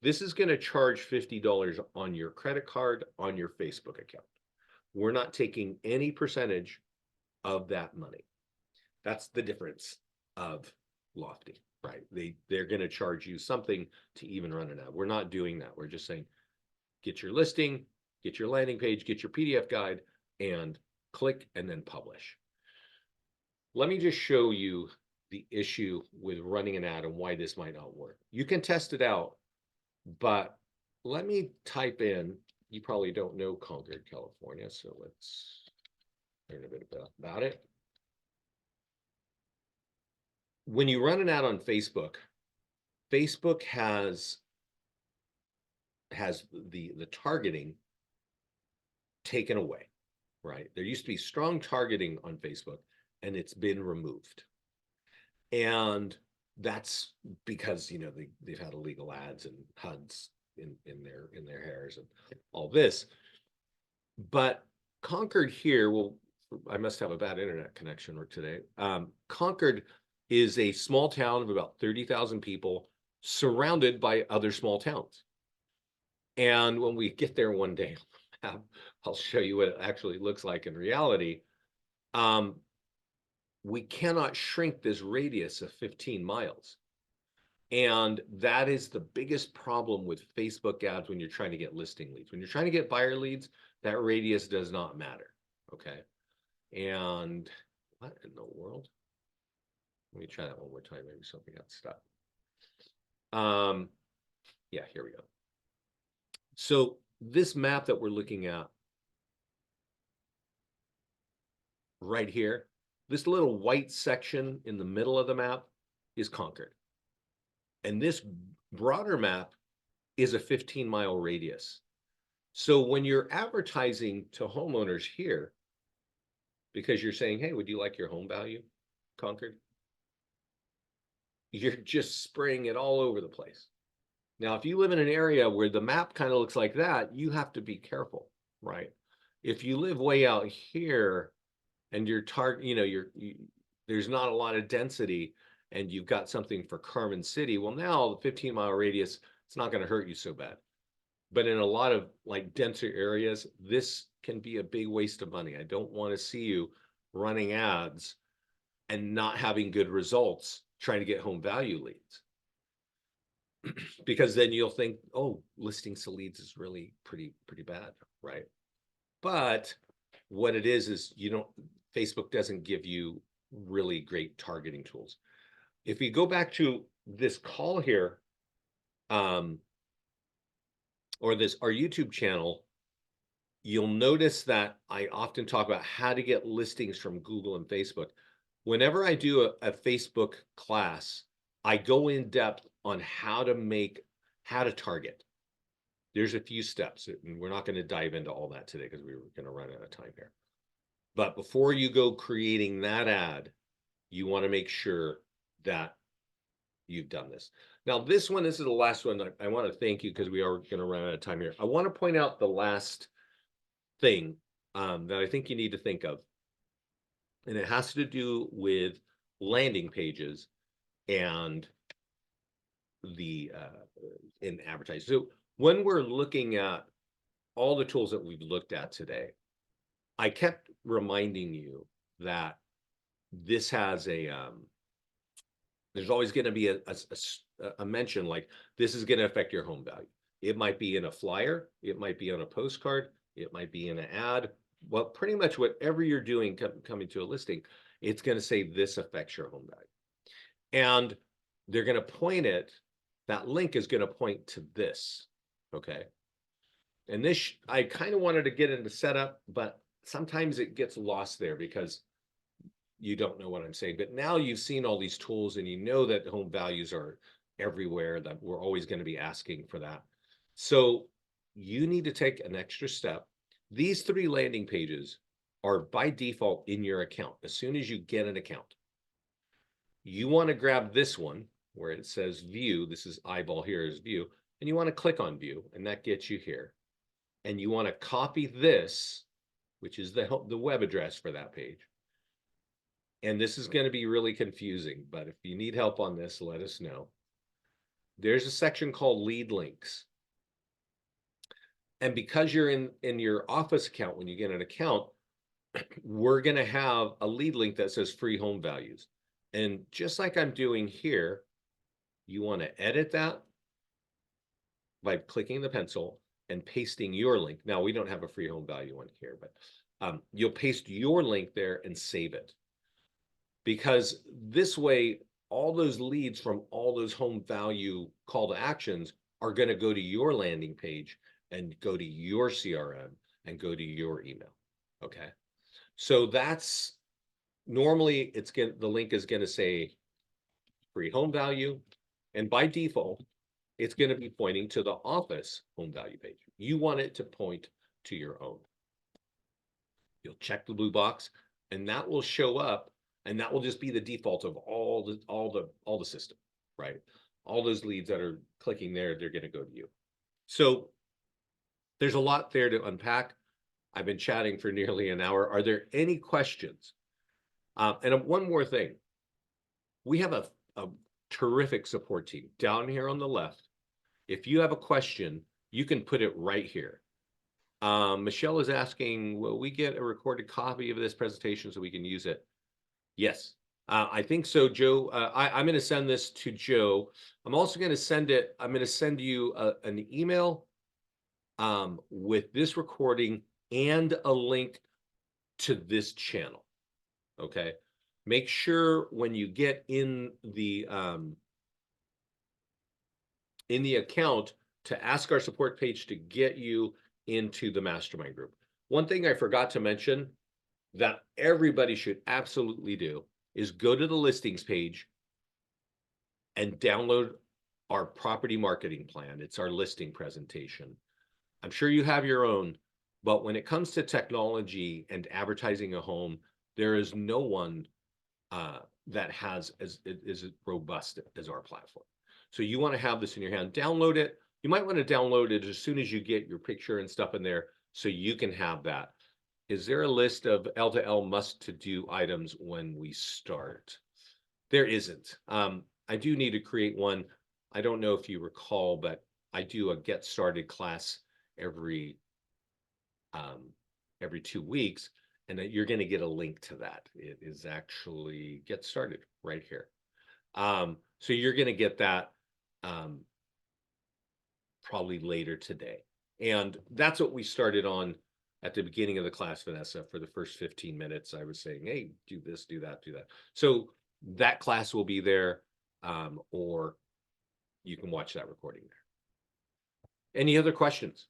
This is going to charge $50 on your credit card, on your Facebook account. We're not taking any percentage of that money. That's the difference of Lofty, right? They're going to charge you something to even run an ad. We're not doing that. We're just saying, get your listing, get your landing page, get your PDF guide, and click and then publish. Let me just show you the issue with running an ad and why this might not work. You can test it out, but let me type in, you probably don't know Concord, California, so let's learn a bit about it. When you run an ad on Facebook, Facebook has the targeting taken away, right? There used to be strong targeting on Facebook and it's been removed. And That's because, you know, they've had illegal ads and HUDs in their hairs and all this. But Concord here, well, I must have a bad internet connection today. Concord is a small town of about 30,000 people surrounded by other small towns. And when we get there one day, I'll show you what it actually looks like in reality. We cannot shrink this radius of 15 miles. And that is the biggest problem with Facebook ads when you're trying to get listing leads. When you're trying to get buyer leads, that radius does not matter. Okay. And what in the world? Let me try that one more time. Maybe something got stuck. Yeah, here we go. So this map that we're looking at right here, this little white section in the middle of the map is Concord. And this broader map is a 15-mile radius. So when you're advertising to homeowners here, because you're saying, hey, would you like your home value, Concord? You're just spraying it all over the place. Now, if you live in an area where the map kind of looks like that, you have to be careful, right? If you live way out here and your target, you know, there's not a lot of density and you've got something for Carmen City, well, now the 15-mile radius, it's not going to hurt you so bad. But in a lot of like denser areas, this can be a big waste of money. I don't want to see you running ads and not having good results trying to get home value leads. Because then you'll think, oh, listings to leads is really pretty bad, right? But what it is Facebook doesn't give you really great targeting tools. If we go back to this call here, or our YouTube channel, you'll notice that I often talk about how to get listings from Google and Facebook. Whenever I do a Facebook class, I go in depth on how to target. There's a few steps, and we're not going to dive into all that today because we were going to run out of time here. But before you go creating that ad, you want to make sure that you've done this. Now, this is the last one. I want to thank you because we are going to run out of time here. I want to point out the last thing that I think you need to think of. And it has to do with landing pages and the in advertising. So when we're looking at all the tools that we've looked at today, I kept reminding you that this has there's always going to be a mention like this is going to affect your home value. It might be in a flyer, it might be on a postcard, it might be in an ad. Well, pretty much whatever you're doing coming to a listing, it's going to say this affects your home value. And they're going to point it, that link is going to point to this, okay? And this, I kind of wanted to get into setup, but sometimes it gets lost there because you don't know what I'm saying. But now you've seen all these tools and you know that home values are everywhere, that we're always going to be asking for that. So you need to take an extra step. These 3 landing pages are by default in your account. As soon as you get an account, you want to grab this one where it says view. This is eyeball here is view. And you want to click on view and that gets you here. And you want to copy this, which is the web address for that page. And this is going to be really confusing, but if you need help on this, let us know. There's a section called lead links. And because you're in your office account, when you get an account, we're going to have a lead link that says free home values. And just like I'm doing here, you want to edit that by clicking the pencil and pasting your link. Now, we don't have a free home value one here, but you'll paste your link there and save it. Because this way, all those leads from all those home value call to actions are going to go to your landing page and go to your CRM and go to your email. Okay. So that's normally the link is going to say free home value. And by default, it's going to be pointing to the office home value page. You want it to point to your own. You'll check the blue box and that will show up. And that will just be the default of all the system. right? All those leads that are clicking there, they're going to go to you. So there's a lot there to unpack. I've been chatting for nearly an hour. Are there any questions? And one more thing. We have a terrific support team down here on the left. If you have a question, you can put it right here. Michelle is asking, will we get a recorded copy of this presentation so we can use it? Yes, I think so, Joe. I'm going to send this to Joe. I'm also going to send you an email with this recording and a link to this channel. Okay. Make sure when you get in the account to ask our support page to get you into the mastermind group. One thing I forgot to mention that everybody should absolutely do is go to the listings page and download our property marketing plan. It's our listing presentation. I'm sure you have your own, but when it comes to technology and advertising a home, there is no one that has as robust as our platform. So you want to have this in your hand, download it. You might want to download it as soon as you get your picture and stuff in there so you can have that. Is there a list of L2L must-to-do items when we start? There isn't. I do need to create one. I don't know if you recall, but I do a get started class every 2 weeks, and you're going to get a link to that. It is actually get started right here. So you're going to get that probably later today. And that's what we started on at the beginning of the class, Vanessa. For the first 15 minutes, I was saying, hey, do this, do that, do that. So that class will be there, or you can watch that recording there. Any other questions?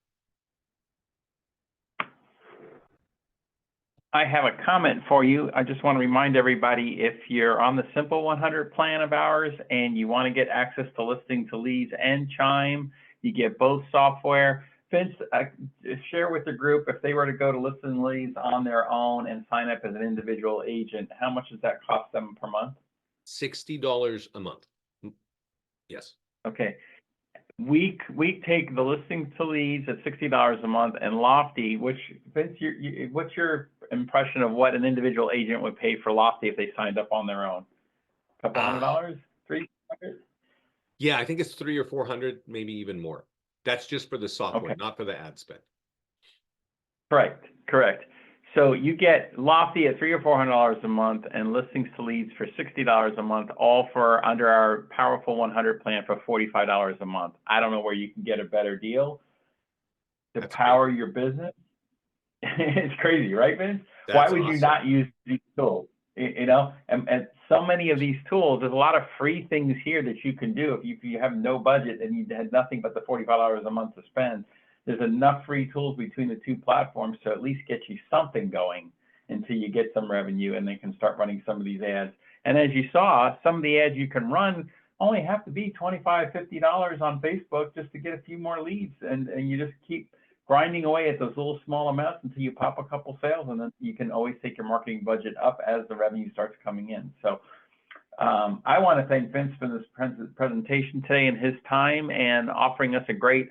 I have a comment for you. I just want to remind everybody, if you're on the Simple 100 plan of ours and you want to get access to Listing to Leads and Chime, you get both software. Vince, share with the group, if they were to go to Listing Leads on their own and sign up as an individual agent, how much does that cost them per month? $60 a month. Yes. Okay. We take the Listings to Leads at $60 a month, and Lofty, which, Vince, what's your impression of what an individual agent would pay for Lofty if they signed up on their own? A couple $100, $300? Yeah, I think it's $300 or $400, maybe even more. That's just for the software, not for the ad spend. Correct. So you get Lofty at $300 or $400 a month and Listings to Leads for $60 a month, all for under our Powerful 100 plan for $45 a month. I don't know where you can get a better deal to power your business. It's crazy, right, Vince? Why would you not use these tools? You know, and so many of these tools, there's a lot of free things here that you can do if you have no budget and you had nothing but the $45 a month to spend. There's enough free tools between the two platforms to at least get you something going until you get some revenue and they can start running some of these ads. And as you saw, some of the ads you can run only have to be $25, $50 on Facebook just to get a few more leads. And you just keep grinding away at those little small amounts until you pop a couple sales, and then you can always take your marketing budget up as the revenue starts coming in. So I want to thank Vince for this presentation today and his time and offering us a great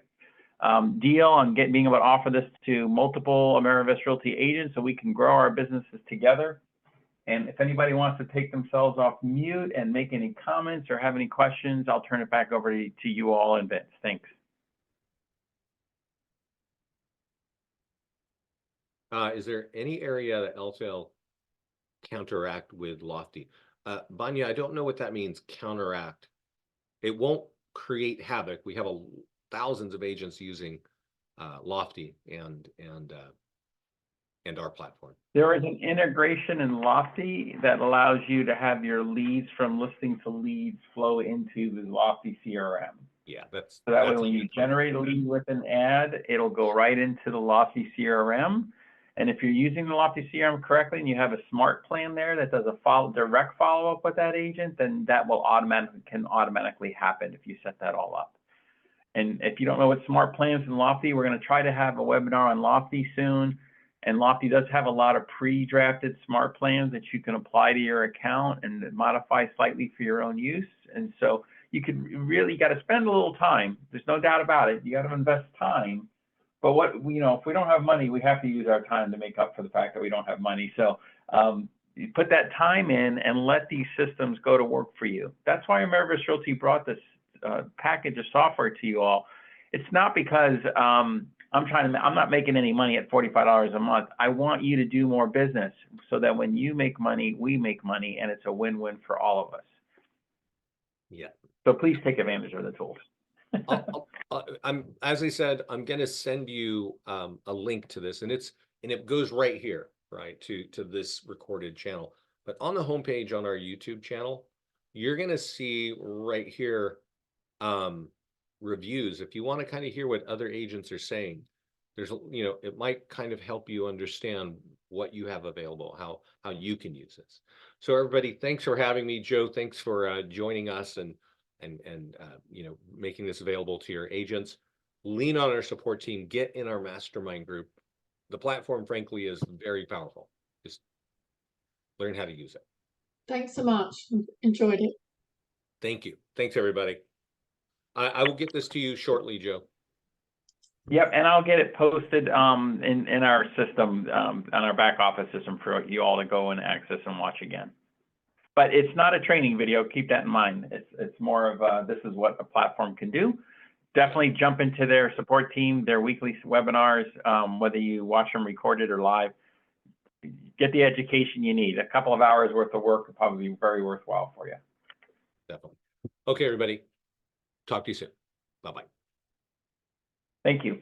deal on being able to offer this to multiple Amerivest Realty agents so we can grow our businesses together. And if anybody wants to take themselves off mute and make any comments or have any questions, I'll turn it back over to you all and Vince. Thanks. Is there any area that L2L counteract with Lofty? Banya, I don't know what that means, counteract. It won't create havoc. We have thousands of agents using Lofty and our platform. There is an integration in Lofty that allows you to have your leads from Listing to Leads flow into the Lofty CRM. Yeah, so that way when you generate a lead with an ad, it'll go right into the Lofty CRM. And if you're using the Lofty CRM correctly and you have a smart plan there that does a direct follow-up with that agent, then that will automatically happen if you set that all up. And if you don't know what smart plans in Lofty, we're going to try to have a webinar on Lofty soon. And Lofty does have a lot of pre-drafted smart plans that you can apply to your account and modify slightly for your own use. And so you could really got to spend a little time. There's no doubt about it. You got to invest time. But what, you know, if we don't have money, we have to use our time to make up for the fact that we don't have money. So you put that time in and let these systems go to work for you. That's why Amerivest Realty brought this package of software to you all. It's not because I'm not making any money at $45 a month. I want you to do more business so that when you make money, we make money, and it's a win-win for all of us. Yeah. So please take advantage of the tools. As I said, I'm going to send you a link to this, and it goes right here, right, to this recorded channel. But on the homepage on our YouTube channel, you're going to see right here reviews. If you want to kind of hear what other agents are saying, there's, you know, it might kind of help you understand what you have available, how you can use this. So everybody, thanks for having me. Joe, thanks for joining us and you know, making this available to your agents. Lean on our support team, get in our mastermind group. The platform, frankly, is very powerful. Just learn how to use it. Thanks so much. Enjoyed it. Thank you. Thanks, everybody. I will get this to you shortly, Joe. Yep, and I'll get it posted in our system, on our back office system for you all to go and access and watch again. But it's not a training video. Keep that in mind. It's more of this is what a platform can do. Definitely jump into their support team, their weekly webinars, whether you watch them recorded or live. Get the education you need. A couple of hours worth of work will probably be very worthwhile for you. Definitely. Okay, everybody. Talk to you soon. Bye-bye. Thank you.